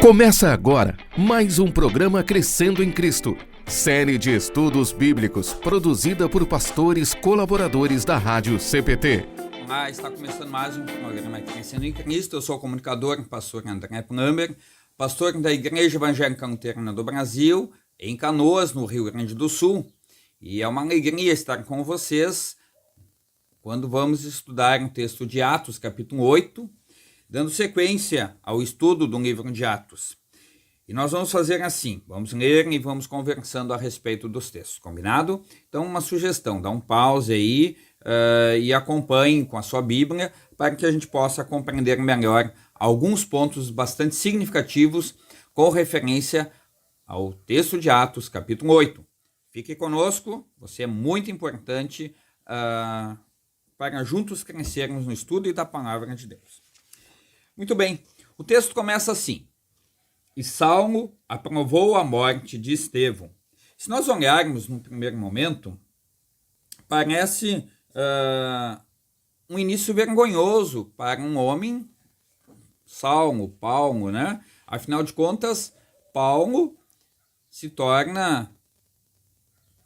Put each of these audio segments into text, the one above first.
Começa agora mais um programa Crescendo em Cristo, série de estudos bíblicos produzida por pastores colaboradores da Rádio CPT. Olá, está começando mais um programa Crescendo em Cristo. Eu sou o comunicador, pastor André Plummer, pastor da Igreja Evangélica Luterana do Brasil, em Canoas, no Rio Grande do Sul. E é uma alegria estar com vocês quando vamos estudar o texto de Atos, capítulo 8, dando sequência ao estudo do livro de Atos. E nós vamos fazer assim, vamos ler e vamos conversando a respeito dos textos, combinado? Então, uma sugestão, dá um pause aí e acompanhe com a sua Bíblia para que a gente possa compreender melhor alguns pontos bastante significativos com referência ao texto de Atos, capítulo 8. Fique conosco, você é muito importante para juntos crescermos no estudo da palavra de Deus. Muito bem, o texto começa assim: e Saulo aprovou a morte de Estevão. Se nós olharmos no primeiro momento, parece um início vergonhoso para um homem, Paulo, né? Afinal de contas, Paulo se torna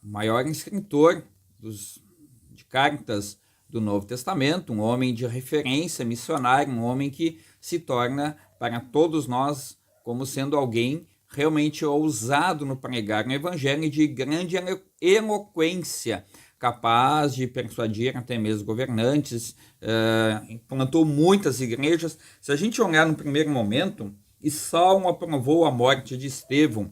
o maior escritor de cartas do Novo Testamento, um homem de referência missionário, um homem que se torna para todos nós como sendo alguém realmente ousado no pregar no evangelho, de grande eloquência, capaz de persuadir até mesmo governantes, implantou muitas igrejas. Se a gente olhar no primeiro momento, e Saulo aprovou a morte de Estevão.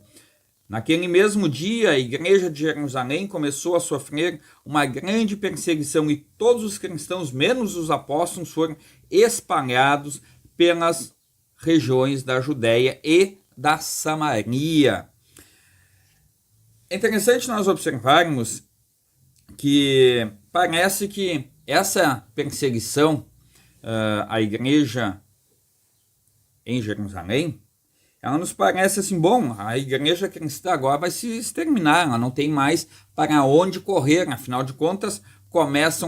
Naquele mesmo dia, a igreja de Jerusalém começou a sofrer uma grande perseguição e todos os cristãos, menos os apóstolos, foram espalhados pelas regiões da Judéia e da Samaria. É interessante nós observarmos que parece que essa perseguição à igreja em Jerusalém, ela nos parece assim, bom, a igreja cristã agora vai se exterminar, ela não tem mais para onde correr, afinal de contas começa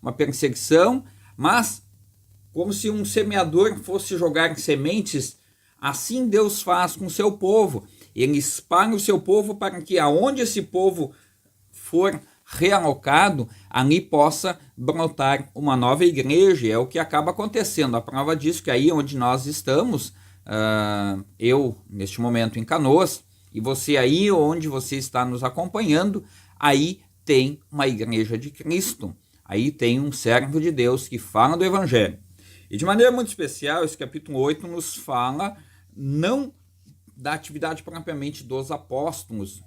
uma perseguição, mas como se um semeador fosse jogar sementes, assim Deus faz com o seu povo. Ele espalha o seu povo para que aonde esse povo for realocado, ali possa brotar uma nova igreja. É o que acaba acontecendo. A prova disso que aí onde nós estamos, eu neste momento em Canoas, e você aí onde você está nos acompanhando, aí tem uma igreja de Cristo. Aí tem um servo de Deus que fala do evangelho. E de maneira muito especial, esse capítulo 8 nos fala não da atividade propriamente dos apóstolos,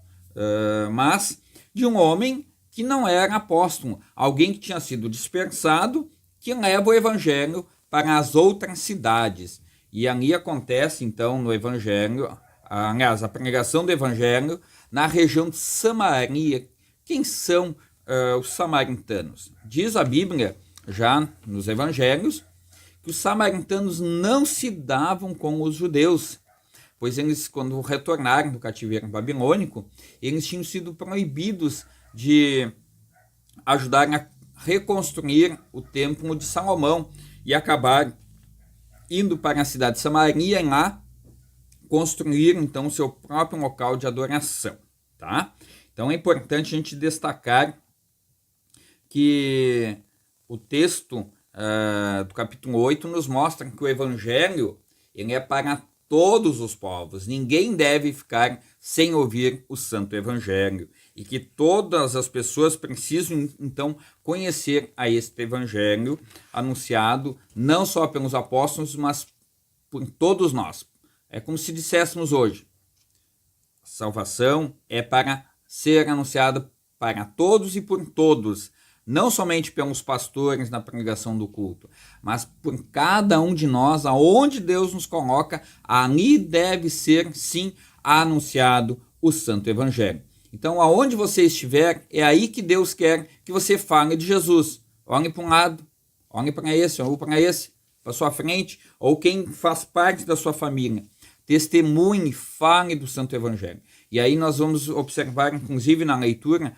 mas de um homem que não era apóstolo, alguém que tinha sido dispersado, que leva o evangelho para as outras cidades. E ali acontece, então, no evangelho, aliás, a pregação do evangelho na região de Samaria. Quem são os samaritanos? Diz a Bíblia, já nos evangelhos, que os samaritanos não se davam com os judeus, pois eles, quando retornaram do cativeiro babilônico, eles tinham sido proibidos de ajudar a reconstruir o templo de Salomão e acabaram indo para a cidade de Samaria e lá construir então o seu próprio local de adoração, tá? Então é importante a gente destacar que o texto do capítulo 8 nos mostra que o evangelho ele é para todos os povos. Ninguém deve ficar sem ouvir o santo evangelho e que todas as pessoas precisam então conhecer a este evangelho anunciado não só pelos apóstolos, mas por todos nós. É como se disséssemos hoje: a salvação é para ser anunciada para todos e por todos, não somente pelos pastores na pregação do culto, mas por cada um de nós, aonde Deus nos coloca, ali deve ser, sim, anunciado o Santo Evangelho. Então, aonde você estiver, é aí que Deus quer que você fale de Jesus. Olhe para um lado, olhe para esse, para sua frente, ou quem faz parte da sua família. Testemunhe, fale do Santo Evangelho. E aí nós vamos observar, inclusive na leitura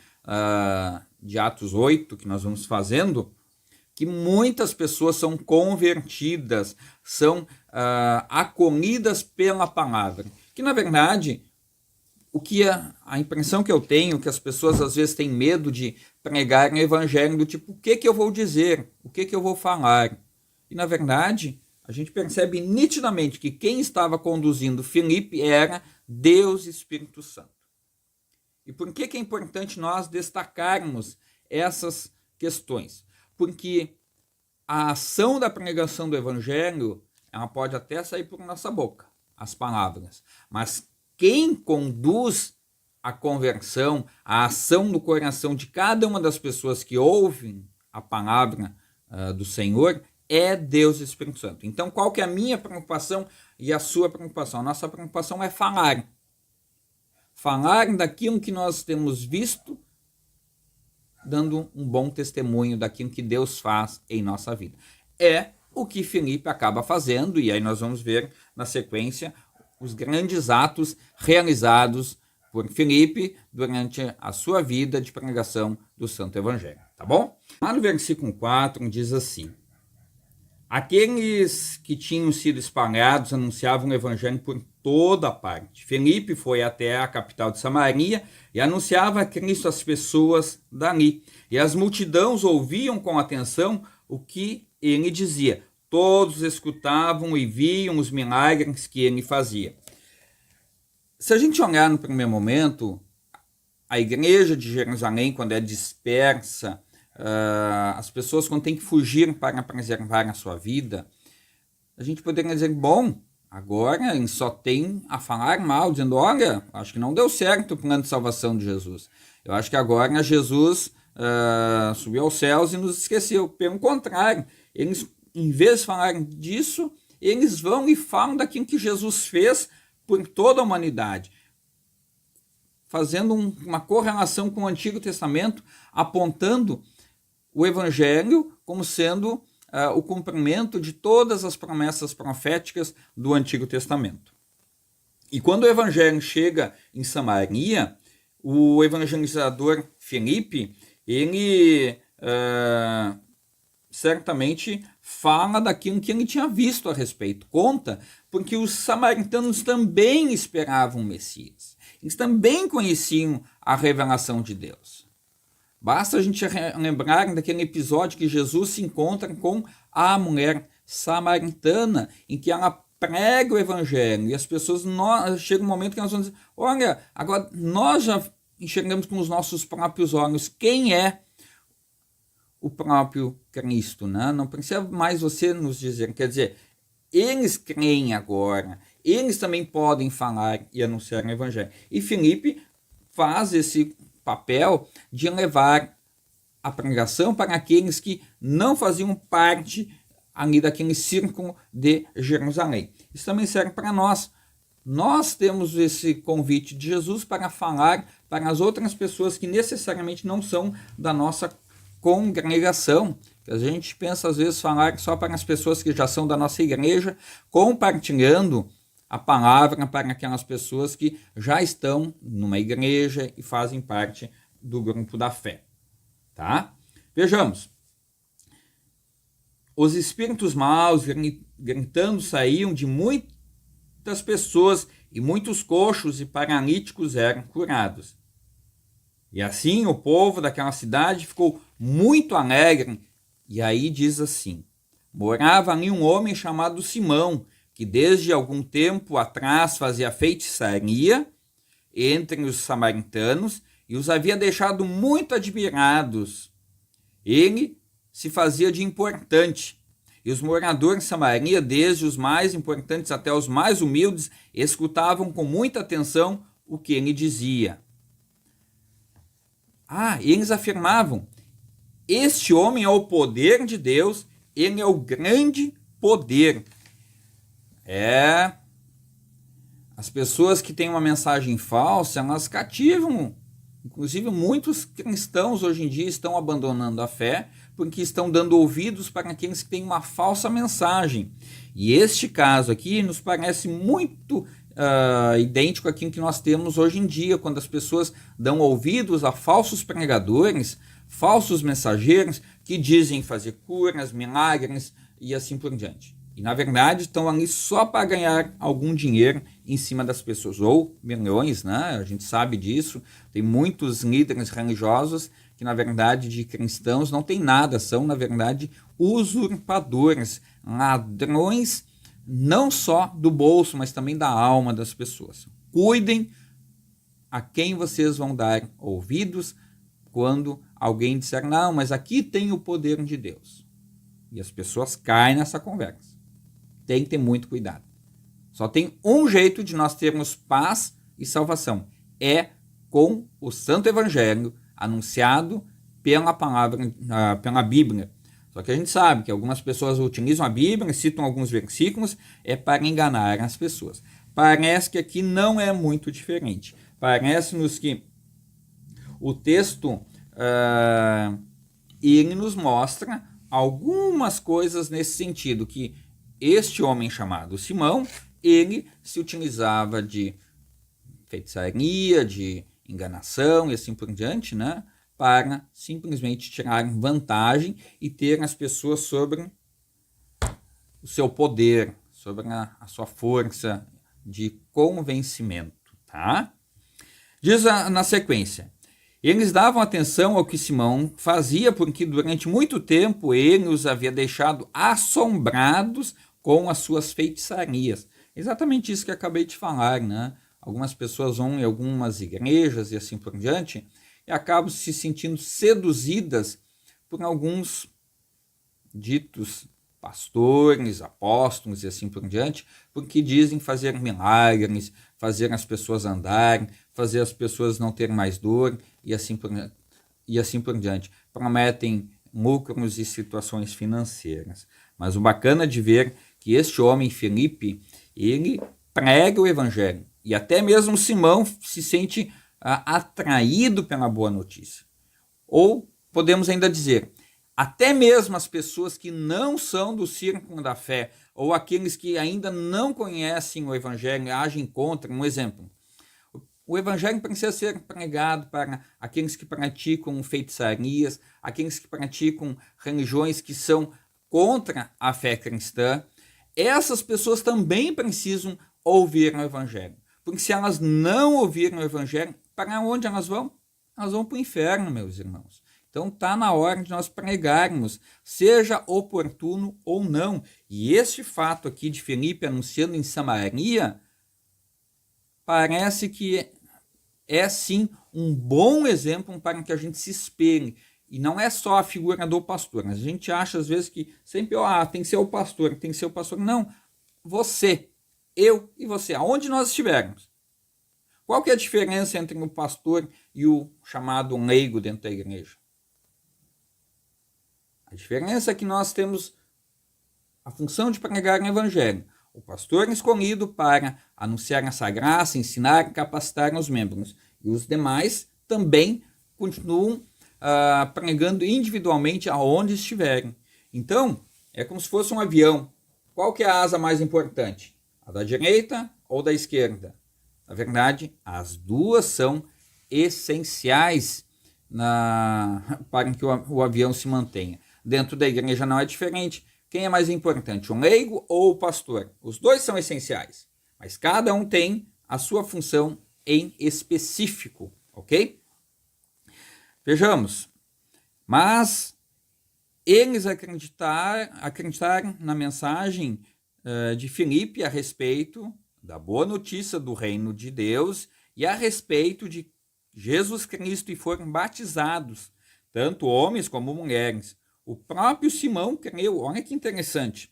de Atos 8, que nós vamos fazendo, que muitas pessoas são convertidas, são acolhidas pela palavra. Que, na verdade, a impressão que eu tenho, que as pessoas às vezes têm medo de pregar no evangelho do tipo, o que eu vou dizer? O que eu vou falar? E, na verdade, a gente percebe nitidamente que quem estava conduzindo Filipe era Deus e Espírito Santo. E por que é importante nós destacarmos essas questões? Porque a ação da pregação do evangelho, ela pode até sair por nossa boca, as palavras, mas quem conduz a conversão, a ação no coração de cada uma das pessoas que ouvem a palavra do Senhor, é Deus e Espírito Santo. Então, qual que é a minha preocupação e a sua preocupação? A nossa preocupação é falar. Falar daquilo que nós temos visto, dando um bom testemunho daquilo que Deus faz em nossa vida. É o que Filipe acaba fazendo, e aí nós vamos ver na sequência os grandes atos realizados por Filipe durante a sua vida de pregação do Santo Evangelho, tá bom? Lá no versículo 4 diz assim: aqueles que tinham sido espalhados anunciavam o Evangelho por toda parte. Filipe foi até a capital de Samaria e anunciava a Cristo às pessoas dali. E as multidões ouviam com atenção o que ele dizia. Todos escutavam e viam os milagres que ele fazia. Se a gente olhar no primeiro momento, a igreja de Jerusalém, quando é dispersa, as pessoas quando têm que fugir para preservar a sua vida, a gente poderia dizer, bom, agora eles só tem a falar mal, dizendo, olha, acho que não deu certo o plano de salvação de Jesus. Eu acho que agora Jesus subiu aos céus e nos esqueceu. Pelo contrário, eles, em vez de falarem disso, eles vão e falam daquilo que Jesus fez por toda a humanidade, fazendo uma correlação com o Antigo Testamento, apontando o Evangelho como sendo o cumprimento de todas as promessas proféticas do Antigo Testamento. E quando o Evangelho chega em Samaria, o evangelizador Filipe, ele certamente fala daquilo que ele tinha visto a respeito. Conta, porque os samaritanos também esperavam o Messias. Eles também conheciam a revelação de Deus. Basta a gente lembrar daquele episódio que Jesus se encontra com a mulher samaritana, em que ela prega o evangelho, e as pessoas, chega um momento que nós vamos dizer, olha, agora nós já enxergamos com os nossos próprios olhos quem é o próprio Cristo, né? Não precisa mais você nos dizer, quer dizer, eles creem agora, eles também podem falar e anunciar o evangelho. E Filipe faz esse papel de levar a pregação para aqueles que não faziam parte ali daquele círculo de Jerusalém. Isso também serve para nós. Nós temos esse convite de Jesus para falar para as outras pessoas que necessariamente não são da nossa congregação. A gente pensa às vezes falar só para as pessoas que já são da nossa igreja, compartilhando a palavra para aquelas pessoas que já estão numa igreja e fazem parte do grupo da fé. Tá? Vejamos. Os espíritos maus gritando saíam de muitas pessoas e muitos coxos e paralíticos eram curados. E assim o povo daquela cidade ficou muito alegre. E aí diz assim: morava ali um homem chamado Simão, que desde algum tempo atrás fazia feitiçaria entre os samaritanos e os havia deixado muito admirados. Ele se fazia de importante, e os moradores de Samaria, desde os mais importantes até os mais humildes, escutavam com muita atenção o que ele dizia. Eles afirmavam: este homem é o poder de Deus, ele é o grande poder. As pessoas que têm uma mensagem falsa, elas cativam. Inclusive, muitos cristãos hoje em dia estão abandonando a fé porque estão dando ouvidos para aqueles que têm uma falsa mensagem. E este caso aqui nos parece muito idêntico àquilo que nós temos hoje em dia, quando as pessoas dão ouvidos a falsos pregadores, falsos mensageiros que dizem fazer curas, milagres e assim por diante. E, na verdade, estão ali só para ganhar algum dinheiro em cima das pessoas, ou milhões, né? A gente sabe disso. Tem muitos líderes religiosos que, na verdade, de cristãos não tem nada, são, na verdade, usurpadores, ladrões, não só do bolso, mas também da alma das pessoas. Cuidem a quem vocês vão dar ouvidos quando alguém disser, não, mas aqui tem o poder de Deus. E as pessoas caem nessa conversa. Tem que ter muito cuidado. Só tem um jeito de nós termos paz e salvação. É com o Santo Evangelho anunciado pela palavra, pela Bíblia. Só que a gente sabe que algumas pessoas utilizam a Bíblia, citam alguns versículos, para enganar as pessoas. Parece que aqui não é muito diferente. Parece-nos que o texto ele nos mostra algumas coisas nesse sentido, que este homem chamado Simão, ele se utilizava de feitiçaria, de enganação e assim por diante, né, para simplesmente tirar vantagem e ter as pessoas sobre o seu poder, sobre a sua força de convencimento, tá? Diz na sequência, eles davam atenção ao que Simão fazia, porque durante muito tempo ele os havia deixado assombrados com as suas feitiçarias. Exatamente isso que acabei de falar, né? Algumas pessoas vão em algumas igrejas e assim por diante e acabam se sentindo seduzidas por alguns ditos pastores, apóstolos e assim por diante, porque dizem fazer milagres, fazer as pessoas andarem, fazer as pessoas não terem mais dor e assim por diante. Prometem lucros e situações financeiras. Mas o bacana de ver que este homem, Felipe, ele prega o evangelho. E até mesmo Simão se sente atraído pela boa notícia. Ou podemos ainda dizer, até mesmo as pessoas que não são do círculo da fé, ou aqueles que ainda não conhecem o evangelho, agem contra. Um exemplo, o evangelho precisa ser pregado para aqueles que praticam feitiçarias, aqueles que praticam religiões que são contra a fé cristã. Essas pessoas também precisam ouvir o evangelho. Porque se elas não ouvirem o evangelho, para onde elas vão? Elas vão para o inferno, meus irmãos. Então está na hora de nós pregarmos, seja oportuno ou não. E este fato aqui de Felipe anunciando em Samaria, parece que é sim um bom exemplo para que a gente se espelhe. E não é só a figura do pastor. A gente acha às vezes que sempre tem que ser o pastor, tem que ser o pastor. Não, você, eu e você, aonde nós estivermos. Qual que é a diferença entre o pastor e o chamado leigo dentro da igreja? A diferença é que nós temos a função de pregar o evangelho. O pastor é escolhido para anunciar essa graça, ensinar e capacitar os membros. E os demais também continuam pregando individualmente aonde estiverem. Então, é como se fosse um avião. Qual que é a asa mais importante? A da direita ou da esquerda? Na verdade, as duas são essenciais para que o avião se mantenha. Dentro da igreja não é diferente. Quem é mais importante, o leigo ou o pastor? Os dois são essenciais, mas cada um tem a sua função em específico, ok? Vejamos, mas eles acreditaram na mensagem de Filipe a respeito da boa notícia do reino de Deus e a respeito de Jesus Cristo e foram batizados, tanto homens como mulheres. O próprio Simão creu, olha que interessante.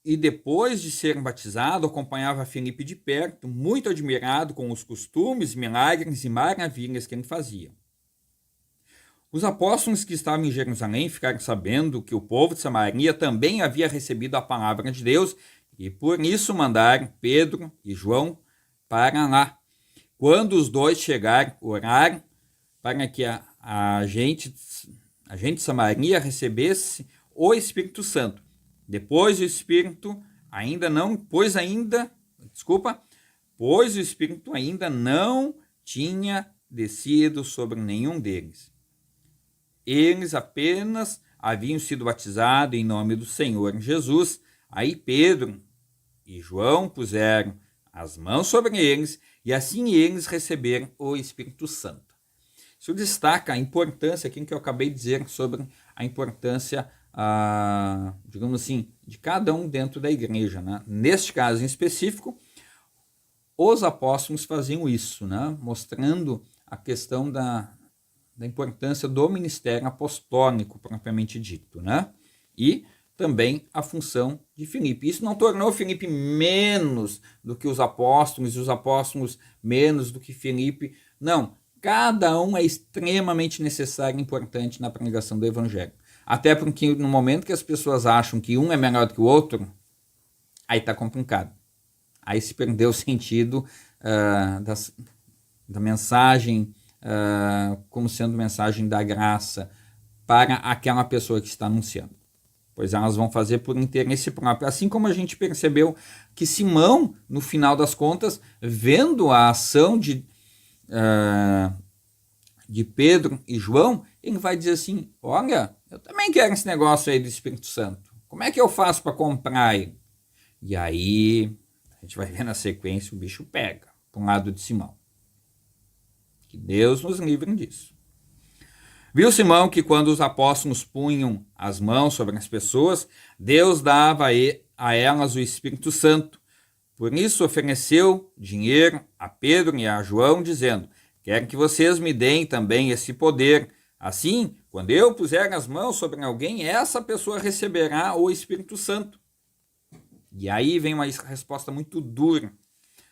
E depois de ser batizado, acompanhava Filipe de perto, muito admirado com os costumes, milagres e maravilhas que ele fazia. Os apóstolos que estavam em Jerusalém ficaram sabendo que o povo de Samaria também havia recebido a palavra de Deus e por isso mandaram Pedro e João para lá. Quando os dois chegaram, oraram para que a gente de Samaria recebesse o Espírito Santo. Depois o Espírito pois o Espírito ainda não tinha descido sobre nenhum deles. Eles apenas haviam sido batizados em nome do Senhor Jesus. Aí Pedro e João puseram as mãos sobre eles e assim eles receberam o Espírito Santo. Isso destaca a importância, aquilo que eu acabei de dizer sobre a importância, digamos assim, de cada um dentro da igreja, né? Neste caso em específico, os apóstolos faziam isso, né? Mostrando a questão da importância do ministério apostólico, propriamente dito, né? E também a função de Filipe. Isso não tornou Filipe menos do que os apóstolos, e os apóstolos menos do que Filipe. Não, cada um é extremamente necessário e importante na pregação do evangelho. Até porque no momento que as pessoas acham que um é melhor do que o outro, aí está complicado. Aí se perdeu o sentido da mensagem como sendo mensagem da graça para aquela pessoa que está anunciando. Pois elas vão fazer por interesse próprio. Assim como a gente percebeu que Simão, no final das contas, vendo a ação de Pedro e João, ele vai dizer assim, olha, eu também quero esse negócio aí do Espírito Santo. Como é que eu faço para comprar ele? E aí, a gente vai ver na sequência, o bicho pega para um lado de Simão. Que Deus nos livre disso. Viu Simão que quando os apóstolos punham as mãos sobre as pessoas, Deus dava a elas o Espírito Santo. Por isso ofereceu dinheiro a Pedro e a João, dizendo, quero que vocês me deem também esse poder. Assim, quando eu puser as mãos sobre alguém, essa pessoa receberá o Espírito Santo. E aí vem uma resposta muito dura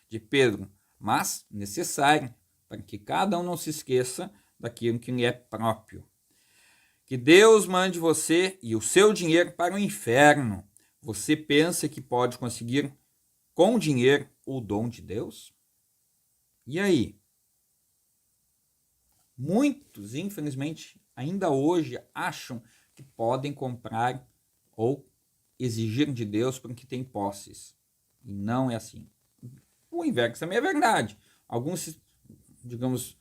de Pedro, mas necessária, para que cada um não se esqueça daquilo que lhe é próprio. Que Deus mande você e o seu dinheiro para o inferno. Você pensa que pode conseguir com dinheiro o dom de Deus? E aí? Muitos, infelizmente, ainda hoje acham que podem comprar ou exigir de Deus porque tem posses. E não é assim. O inverso também é verdade. Alguns, digamos,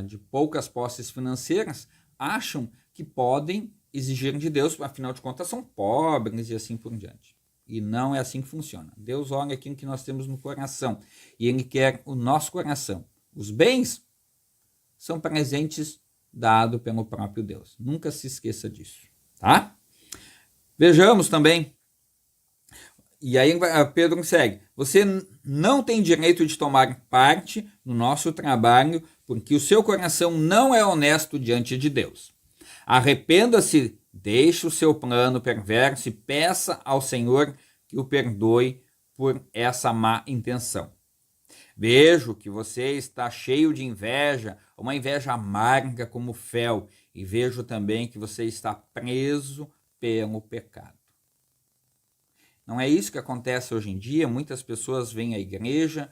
de poucas posses financeiras, acham que podem exigir de Deus, afinal de contas são pobres e assim por diante. E não é assim que funciona. Deus olha aquilo que nós temos no coração e Ele quer o nosso coração. Os bens são presentes dados pelo próprio Deus. Nunca se esqueça disso, tá? Vejamos também. E aí Pedro segue. Você não tem direito de tomar parte no nosso trabalho porque o seu coração não é honesto diante de Deus. Arrependa-se, deixe o seu plano perverso e peça ao Senhor que o perdoe por essa má intenção. Vejo que você está cheio de inveja, uma inveja amarga como fel, e vejo também que você está preso pelo pecado. Não é isso que acontece hoje em dia? Muitas pessoas vêm à igreja,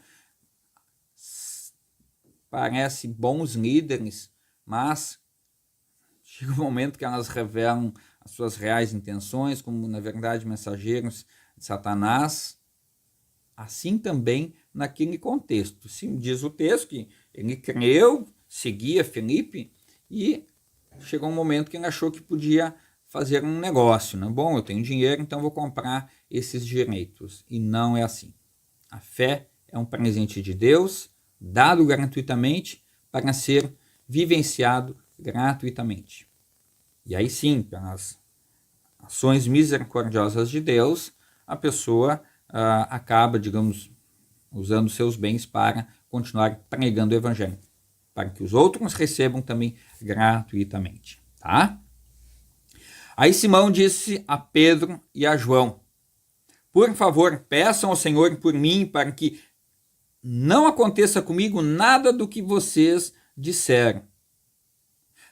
parecem bons líderes, mas chega um momento que elas revelam as suas reais intenções, como na verdade mensageiros de Satanás. Assim também naquele contexto. Sim, diz o texto que ele creu, seguia Filipe e chegou um momento que ele achou que podia fazer um negócio, né? Bom, eu tenho dinheiro, então vou comprar esses direitos. E não é assim. A fé é um presente de Deus, dado gratuitamente, para ser vivenciado gratuitamente. E aí sim, pelas ações misericordiosas de Deus, a pessoa acaba, digamos, usando seus bens para continuar pregando o evangelho, para que os outros recebam também gratuitamente, tá? Aí Simão disse a Pedro e a João, por favor, peçam ao Senhor por mim para que não aconteça comigo nada do que vocês disseram.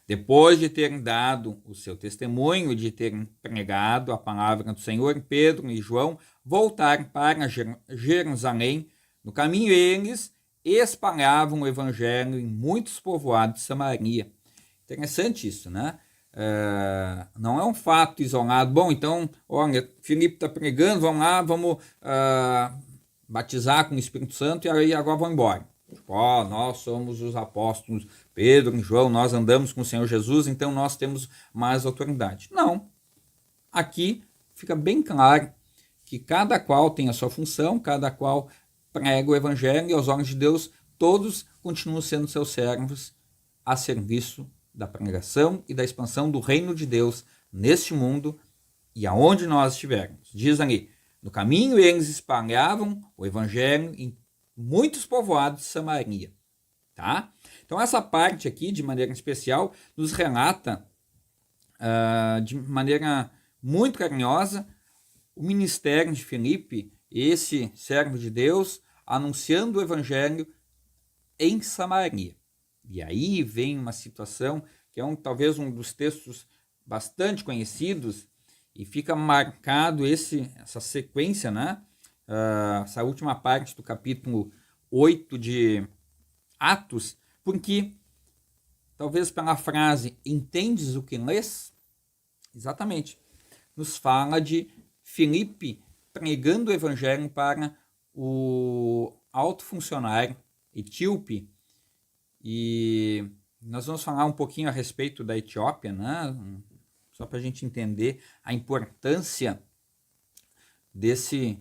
Depois de terem dado o seu testemunho, de terem pregado a palavra do Senhor, Pedro e João voltaram para Jerusalém. No caminho eles espalhavam o evangelho em muitos povoados de Samaria. Interessante isso, né? Não é um fato isolado. Bom, então, olha, Filipe está pregando, vamos lá, vamos batizar com o Espírito Santo e aí agora vão embora. Tipo, nós somos os apóstolos Pedro e João, nós andamos com o Senhor Jesus, então nós temos mais autoridade. Não. Aqui fica bem claro que cada qual tem a sua função, cada qual prega o evangelho e aos olhos de Deus todos continuam sendo seus servos a serviço da pregação e da expansão do reino de Deus neste mundo e aonde nós estivermos. Diz ali, no caminho eles espalhavam o evangelho em muitos povoados de Samaria. Tá? Então essa parte aqui, de maneira especial, nos relata de maneira muito carinhosa o ministério de Filipe, esse servo de Deus, anunciando o evangelho em Samaria. E aí vem uma situação que é talvez um dos textos bastante conhecidos e fica marcado essa sequência, né? Essa última parte do capítulo 8 de Atos, porque talvez pela frase entendes o que lês? Exatamente. Nos fala de Filipe pregando o evangelho para o alto funcionário etíope. E nós vamos falar um pouquinho a respeito da Etiópia, né? Só para a gente entender a importância desse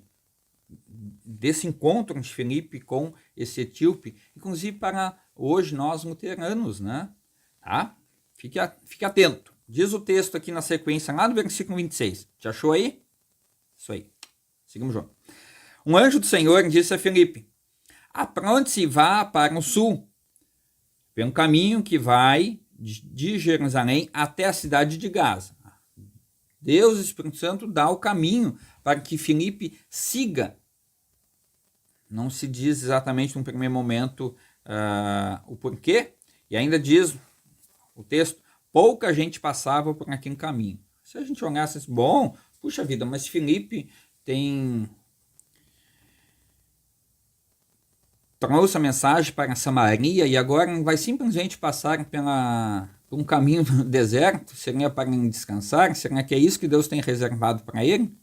encontro de Filipe com esse etíope, inclusive para hoje nós luteranos, né? Tá? Fique atento. Diz o texto aqui na sequência, lá no versículo 26. Já achou aí? Isso aí. Sigamos junto. Um anjo do Senhor disse a Filipe, apronte-se e vá para o sul, pelo caminho que vai de Jerusalém até a cidade de Gaza. Deus, Espírito Santo, dá o caminho para que Filipe siga. Não se diz exatamente no primeiro momento o porquê, e ainda diz o texto, pouca gente passava por aquele caminho. Se a gente olhasse assim, bom, puxa vida, mas Filipe trouxe a mensagem para Samaria e agora vai simplesmente passar por um caminho no deserto? Seria para descansar? Será que é isso que Deus tem reservado para ele?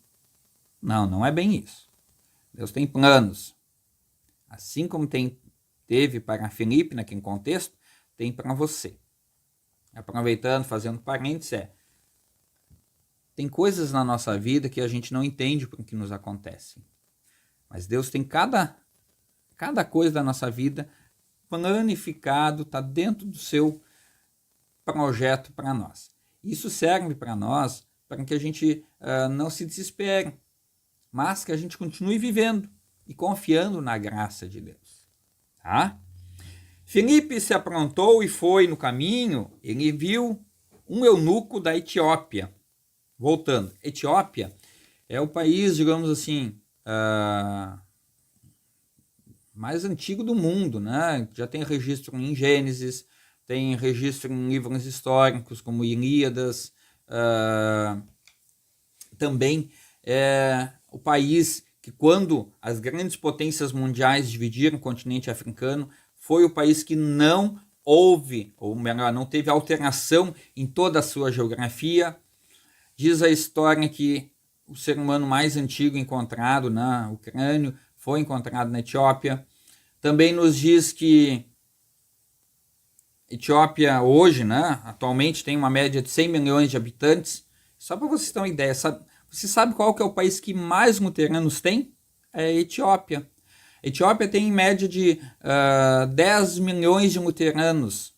Não, não é bem isso. Deus tem planos. Assim como teve para Filipe naquele contexto, tem para você. Aproveitando, fazendo parênteses, tem coisas na nossa vida que a gente não entende por que nos acontecem. Mas Deus tem cada coisa da nossa vida planificado, está dentro do seu projeto para nós. Isso serve para nós, para que a gente não se desespere, mas que a gente continue vivendo e confiando na graça de Deus. Tá? Filipe se aprontou e foi no caminho, ele viu um eunuco da Etiópia. Voltando, Etiópia é o país, digamos assim, mais antigo do mundo, né? Já tem registro em Gênesis, tem registro em livros históricos como Ilíadas, também é o país que quando as grandes potências mundiais dividiram o continente africano, foi o país que não houve, ou melhor, não teve alteração em toda a sua geografia. Diz a história que o ser humano mais antigo encontrado na Ucrânia foi encontrado na Etiópia. Também nos diz que Etiópia hoje, né, atualmente tem uma média de 100 milhões de habitantes. Só para vocês terem uma ideia, você sabe qual que é o país que mais luteranos tem? É a Etiópia. A Etiópia tem em média de 10 milhões de luteranos.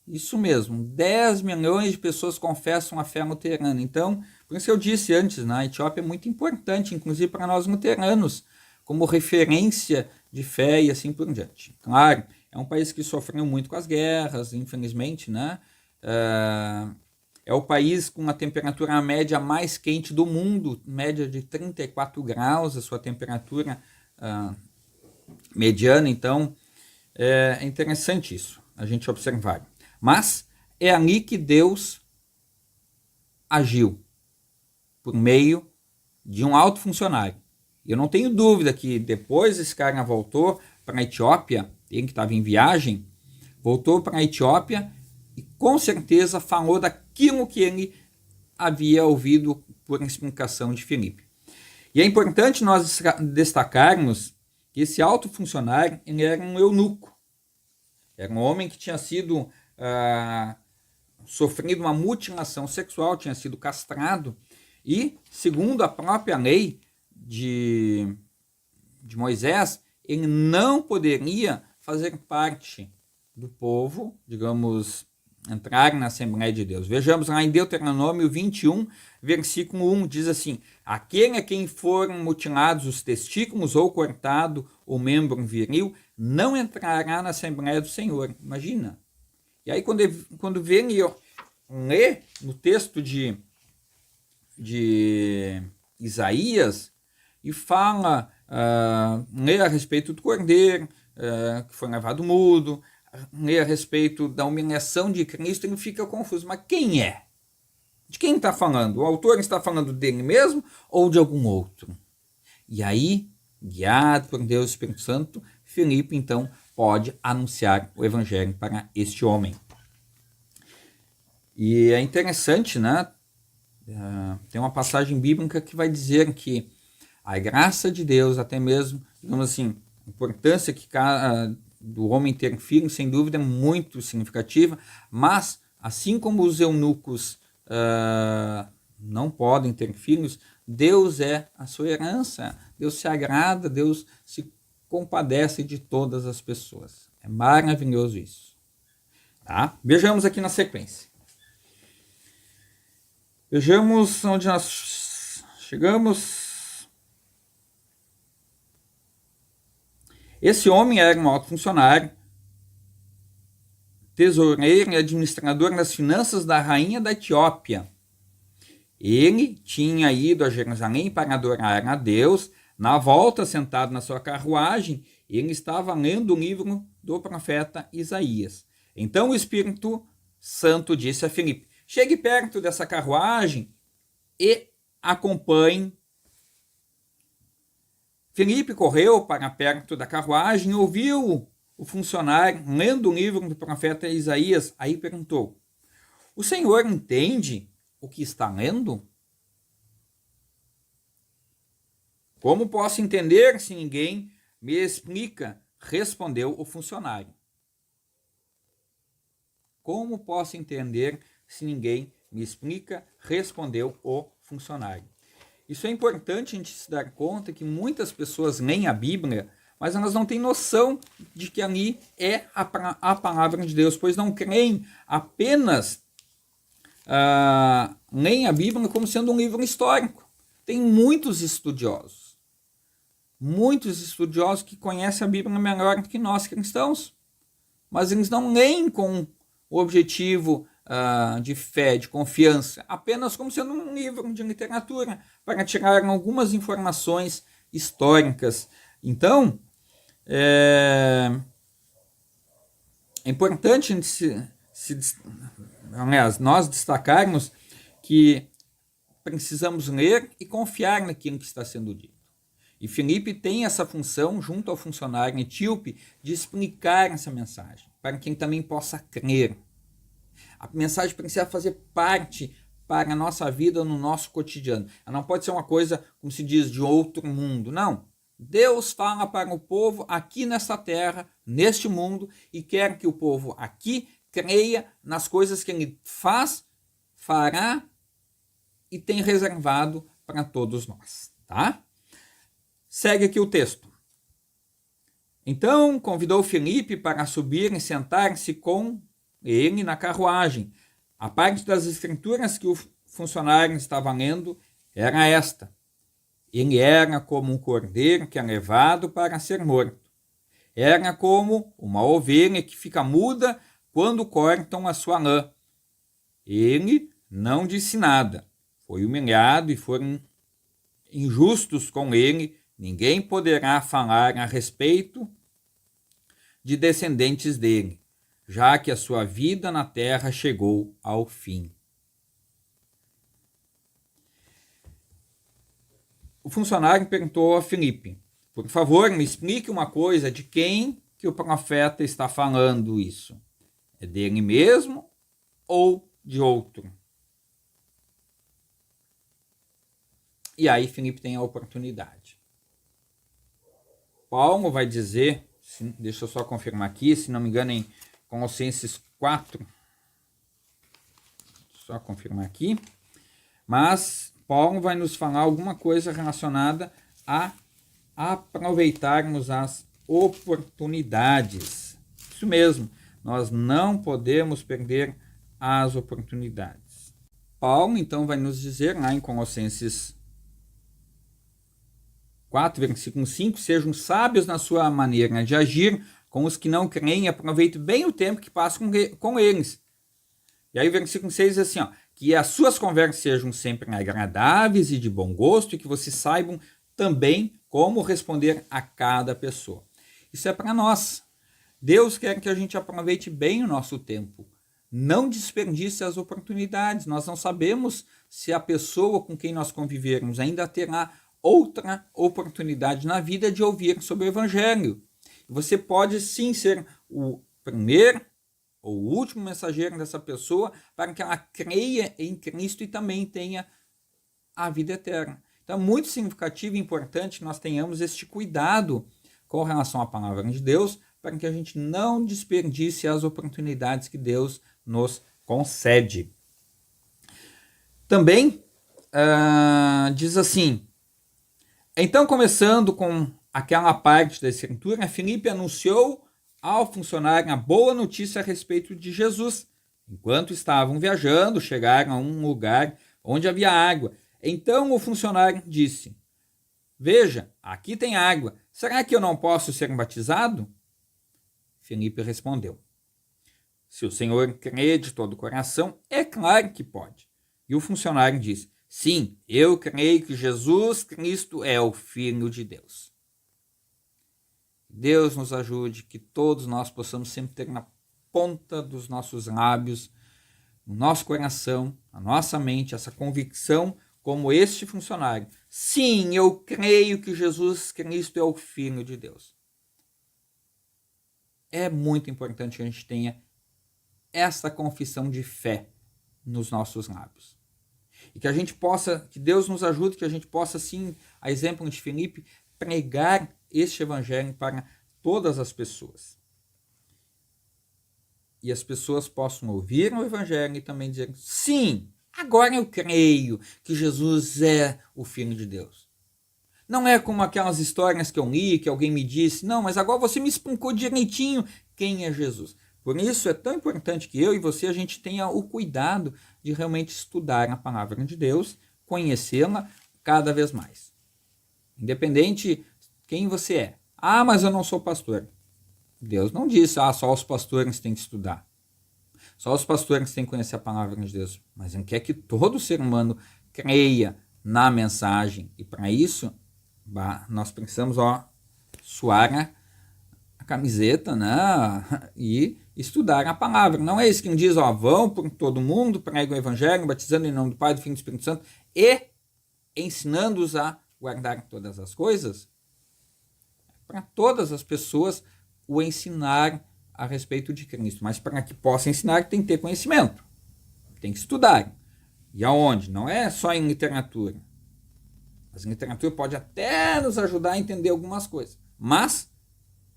Isso mesmo, 10 milhões de pessoas confessam a fé luterana. Então, por isso que eu disse antes, né, a Etiópia é muito importante, inclusive para nós luteranos, como referência de fé e assim por diante. Claro, é um país que sofreu muito com as guerras, infelizmente, né? É o país com a temperatura média mais quente do mundo, média de 34 graus, a sua temperatura mediana. Então, é interessante isso, a gente observar. Mas é ali que Deus agiu, por meio de um alto funcionário. Eu não tenho dúvida que depois esse cara voltou para a Etiópia, ele que estava em viagem, voltou para a Etiópia e com certeza falou daquilo que ele havia ouvido por explicação de Filipe. E é importante nós destacarmos que esse alto funcionário ele era um eunuco. Era um homem que tinha sido sofrido uma mutilação sexual, tinha sido castrado, e, segundo a própria lei de Moisés, ele não poderia fazer parte do povo, digamos, entrar na Assembleia de Deus. Vejamos lá em Deuteronômio 21, versículo 1, diz assim: aquele a quem foram mutilados os testículos ou cortado o membro viril, não entrará na Assembleia do Senhor. Imagina. E aí quando vem e lê no texto de Isaías e fala, lê a respeito do cordeiro, que foi levado mudo, lê a respeito da humilhação de Cristo, ele fica confuso. Mas quem é? De quem está falando? O autor está falando dele mesmo ou de algum outro? E aí, guiado por Deus Espírito Santo, Filipe então pode anunciar o evangelho para este homem. E é interessante, né? Tem uma passagem bíblica que vai dizer que a graça de Deus, até mesmo, digamos assim, a importância do homem ter filhos, sem dúvida, é muito significativa, mas, assim como os eunucos não podem ter filhos, Deus é a sua herança, Deus se agrada, Deus se compadece de todas as pessoas. É maravilhoso isso. Tá? Vejamos aqui na sequência. Vejamos onde nós chegamos. Esse homem era um alto funcionário, tesoureiro e administrador das finanças da rainha da Etiópia. Ele tinha ido a Jerusalém para adorar a Deus. Na volta, sentado na sua carruagem, ele estava lendo o livro do profeta Isaías. Então o Espírito Santo disse a Filipe: chegue perto dessa carruagem e acompanhe. Filipe correu para perto da carruagem e ouviu o funcionário lendo o livro do profeta Isaías. Aí perguntou: o senhor entende o que está lendo? Como posso entender se ninguém me explica? Respondeu o funcionário. Como posso entender se ninguém me explica? Respondeu o funcionário. Isso é importante a gente se dar conta que muitas pessoas leem a Bíblia, mas elas não têm noção de que ali é a palavra de Deus, pois não creem apenas, leem a Bíblia como sendo um livro histórico. Tem muitos estudiosos que conhecem a Bíblia melhor do que nós cristãos, mas eles não leem com o objetivo de fé, de confiança, apenas como sendo um livro de literatura, para tirar algumas informações históricas. Então, é importante nós destacarmos que precisamos ler e confiar naquilo que está sendo dito. E Filipe tem essa função, junto ao funcionário etíope, de explicar essa mensagem, para quem também possa crer. A mensagem precisa fazer parte para a nossa vida, no nosso cotidiano. Ela não pode ser uma coisa, como se diz, de outro mundo. Não. Deus fala para o povo aqui nessa terra, neste mundo, e quer que o povo aqui creia nas coisas que ele faz, fará e tem reservado para todos nós. Tá? Segue aqui o texto. Então convidou Filipe para subir e sentar-se com ele na carruagem. A parte das escrituras que o funcionário estava lendo era esta: ele era como um cordeiro que é levado para ser morto. Era como uma ovelha que fica muda quando cortam a sua lã. Ele não disse nada. Foi humilhado e foram injustos com ele. Ninguém poderá falar a respeito de descendentes dele, já que a sua vida na terra chegou ao fim. O funcionário perguntou a Filipe: por favor, me explique uma coisa, de quem que o profeta está falando isso? É dele mesmo ou de outro? E aí Filipe tem a oportunidade. Paulo vai dizer, deixa eu só confirmar aqui, se não me engano, em Colossenses 4, só confirmar aqui, mas Paulo vai nos falar alguma coisa relacionada a aproveitarmos as oportunidades. Isso mesmo, nós não podemos perder as oportunidades. Paulo, então, vai nos dizer lá em Colossenses 4, versículo 5, sejam sábios na sua maneira de agir com os que não creem e aproveitem bem o tempo que passa com eles. E aí o versículo 6 diz assim, que as suas conversas sejam sempre agradáveis e de bom gosto e que vocês saibam também como responder a cada pessoa. Isso é para nós. Deus quer que a gente aproveite bem o nosso tempo. Não desperdice as oportunidades. Nós não sabemos se a pessoa com quem nós convivermos ainda terá outra oportunidade na vida de ouvir sobre o Evangelho. Você pode sim ser o primeiro ou o último mensageiro dessa pessoa para que ela creia em Cristo e também tenha a vida eterna. Então é muito significativo e importante que nós tenhamos este cuidado com relação à palavra de Deus para que a gente não desperdice as oportunidades que Deus nos concede. Também diz assim, então começando com aquela parte da Escritura, Filipe anunciou ao funcionário a boa notícia a respeito de Jesus. Enquanto estavam viajando, chegaram a um lugar onde havia água. Então o funcionário disse, veja, aqui tem água, será que eu não posso ser batizado? Filipe respondeu, se o Senhor crê de todo o coração, é claro que pode. E o funcionário disse, sim, eu creio que Jesus Cristo é o Filho de Deus. Deus nos ajude, que todos nós possamos sempre ter na ponta dos nossos lábios, no nosso coração, na nossa mente, essa convicção como este funcionário. Sim, eu creio que Jesus Cristo é o Filho de Deus. É muito importante que a gente tenha essa confissão de fé nos nossos lábios. E que a gente possa, que Deus nos ajude, que a gente possa, sim, a exemplo de Filipe, pregar este evangelho para todas as pessoas. E as pessoas possam ouvir o evangelho e também dizer, sim, agora eu creio que Jesus é o Filho de Deus. Não é como aquelas histórias que eu li, que alguém me disse, não, mas agora você me explicou direitinho quem é Jesus. Por isso é tão importante que eu e você, a gente tenha o cuidado de realmente estudar a palavra de Deus, conhecê-la cada vez mais. Independente quem você é. Ah, mas eu não sou pastor. Deus não disse, só os pastores têm que estudar. Só os pastores têm que conhecer a palavra de Deus. Mas Ele quer que todo ser humano creia na mensagem. E para isso, nós precisamos suar a camiseta, né? E estudar a palavra. Não é isso que diz, vão por todo mundo, pregam o evangelho, batizando em nome do Pai, do Filho e do Espírito Santo e ensinando-os a guardar todas as coisas. Para todas as pessoas o ensinar a respeito de Cristo. Mas para que possa ensinar, tem que ter conhecimento. Tem que estudar. E aonde? Não é só em literatura. Mas a literatura pode até nos ajudar a entender algumas coisas. Mas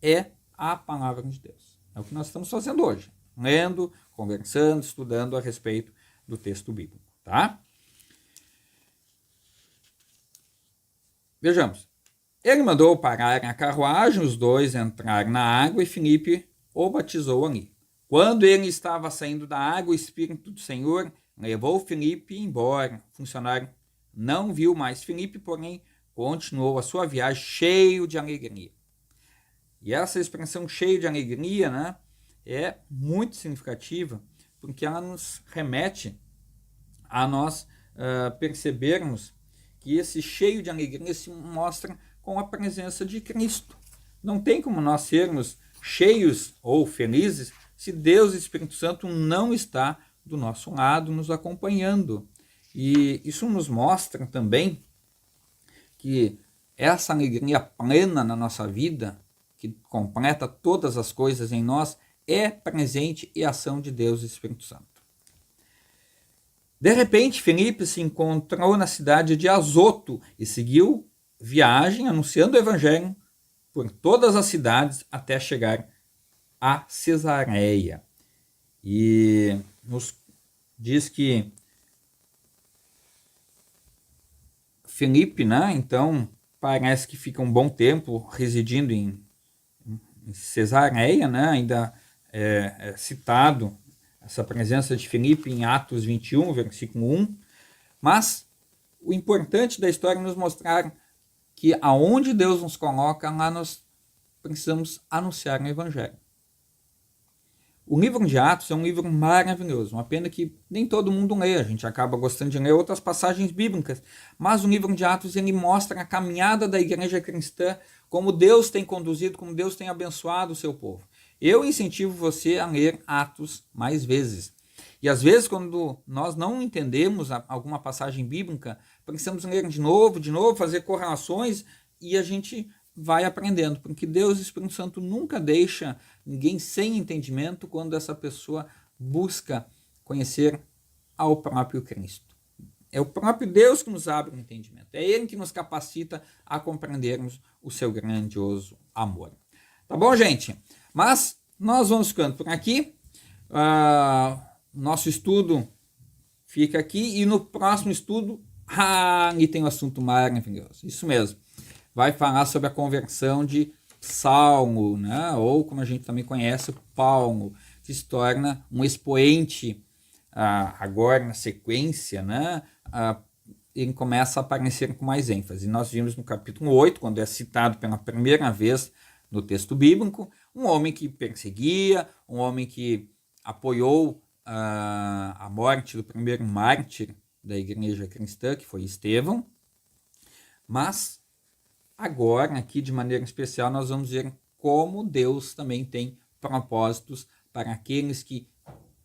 é a palavra de Deus. É o que nós estamos fazendo hoje. Lendo, conversando, estudando a respeito do texto bíblico. Tá? Vejamos. Ele mandou parar a carruagem, os dois entraram na água e Filipe o batizou ali. Quando ele estava saindo da água, o Espírito do Senhor levou Filipe embora. O funcionário não viu mais Filipe, porém continuou a sua viagem cheio de alegria. E essa expressão cheio de alegria, né, é muito significativa, porque ela nos remete a nós percebermos que esse cheio de alegria se mostra com a presença de Cristo. Não tem como nós sermos cheios ou felizes se Deus e o Espírito Santo não está do nosso lado, nos acompanhando. E isso nos mostra também que essa alegria plena na nossa vida, que completa todas as coisas em nós, é presente e ação de Deus e Espírito Santo. De repente, Filipe se encontrou na cidade de Azoto e seguiu viagem anunciando o evangelho por todas as cidades até chegar a Cesareia. E nos diz que Filipe, né, então parece que fica um bom tempo residindo em Cesareia, né, ainda é citado essa presença de Filipe em Atos 21, versículo 1, mas o importante da história é nos mostrar que aonde Deus nos coloca, lá nós precisamos anunciar o Evangelho. O livro de Atos é um livro maravilhoso, uma pena que nem todo mundo lê, a gente acaba gostando de ler outras passagens bíblicas, mas o livro de Atos ele mostra a caminhada da igreja cristã, como Deus tem conduzido, como Deus tem abençoado o seu povo. Eu incentivo você a ler Atos mais vezes. E às vezes, quando nós não entendemos alguma passagem bíblica, precisamos ler de novo, fazer correlações e a gente vai aprendendo. Porque Deus, o Espírito Santo, nunca deixa ninguém sem entendimento quando essa pessoa busca conhecer ao próprio Cristo. É o próprio Deus que nos abre o entendimento. É Ele que nos capacita a compreendermos o seu grandioso amor. Tá bom, gente? Mas nós vamos ficando por aqui. Nosso estudo fica aqui e no próximo estudo ali tem um assunto maravilhoso. Isso mesmo. Vai falar sobre a conversão de Saulo, né? Ou como a gente também conhece, Paulo, que se torna um expoente agora na sequência, né? Ele começa a aparecer com mais ênfase. Nós vimos no capítulo 8, quando é citado pela primeira vez no texto bíblico, um homem que perseguia, um homem que apoiou a morte do primeiro mártir da igreja cristã, que foi Estevão. Mas agora, aqui de maneira especial, nós vamos ver como Deus também tem propósitos para aqueles que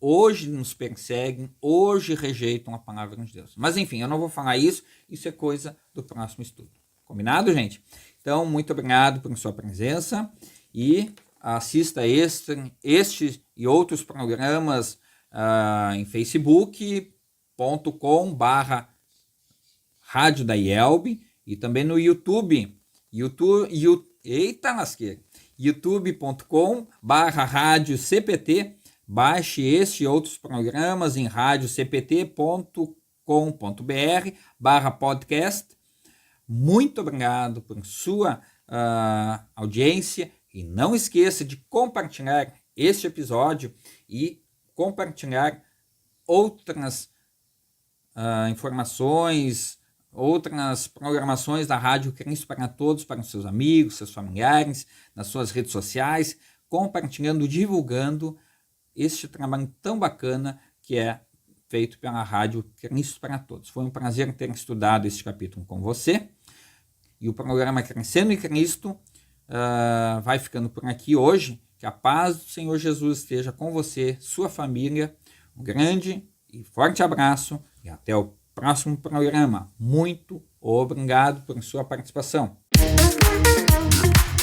hoje nos perseguem, hoje rejeitam a palavra de Deus. Mas enfim, eu não vou falar isso é coisa do próximo estudo. Combinado, gente? Então, muito obrigado por sua presença e assista este e outros programas em facebook.com/Rádio da IELB e também no youtube.com/Rádio CPT. Baixe este e outros programas em radiocpt.com.br/podcast. Muito obrigado por sua audiência e não esqueça de compartilhar este episódio e compartilhar outras informações, outras programações da Rádio Cristo para Todos, para os seus amigos, seus familiares, nas suas redes sociais, compartilhando, divulgando este trabalho tão bacana que é feito pela Rádio Cristo para Todos. Foi um prazer ter estudado este capítulo com você. E o programa Crescendo em Cristo vai ficando por aqui hoje. Que a paz do Senhor Jesus esteja com você, sua família. Um grande e forte abraço e até o próximo programa. Muito obrigado por sua participação.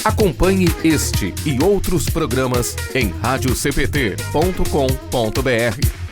Acompanhe este e outros programas em radiocpt.com.br.